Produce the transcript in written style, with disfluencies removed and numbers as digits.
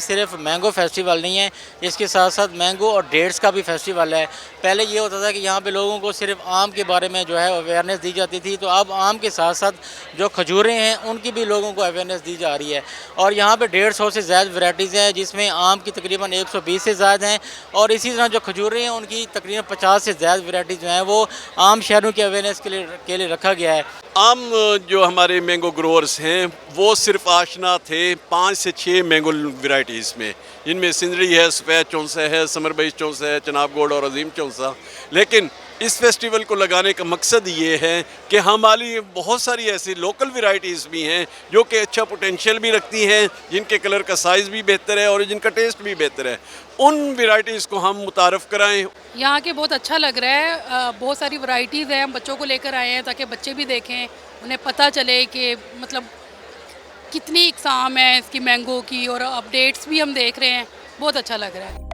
सिर्फ mango festival नहीं है, इसके साथ साथ मैंगो और डेट्स का भी फेस्टिवल है। पहले ये होता था कि यहाँ पे लोगों को सिर्फ आम के बारे में जो है अवेयरनेस दी जाती थी, तो अब आम के साथ साथ जो खजूरें हैं उनकी भी लोगों को अवेयरनेस दी जा रही है। और यहाँ पे 150 से ज़्यादा वैरायटीज़ हैं, जिसमें आम की तकरीबन 120 से ज़्यादा हैं, और इसी तरह जो खजूरें हैं उनकी तकरीबन 50 से ज़्यादा वैरायटीज़ जो हैं वो आम शहरों की अवेयरनेस के लिए रखा गया है। आम जो हमारे मैंगो ग्रोअर्स हैं वो सिर्फ आशना थे 5 से 6 मैंगो वैरायटीज़ में, जिनमें सिंदरी है, सफ़ेद चौंसा है, समरबई चौंसा है, चनाब गोड और अजीम चौंसा। लेकिन इस फेस्टिवल को लगाने का मकसद ये है कि हमारी बहुत सारी ऐसी लोकल वैरायटीज़ भी हैं जो कि अच्छा पोटेंशियल भी रखती हैं, जिनके कलर का साइज़ भी बेहतर है और जिनका टेस्ट भी बेहतर है। उन वैरायटीज़ को हम मुतारफ़ कराएं। यहाँ के बहुत अच्छा लग रहा है, बहुत सारी वैरायटीज़ हैं, हम बच्चों को लेकर आए हैं ताकि बच्चे भी देखें, उन्हें पता चले कि मतलब कितनी इकसाम है इसकी मैंगो की, और अपडेट्स भी हम देख रहे हैं। बहुत अच्छा लग रहा है।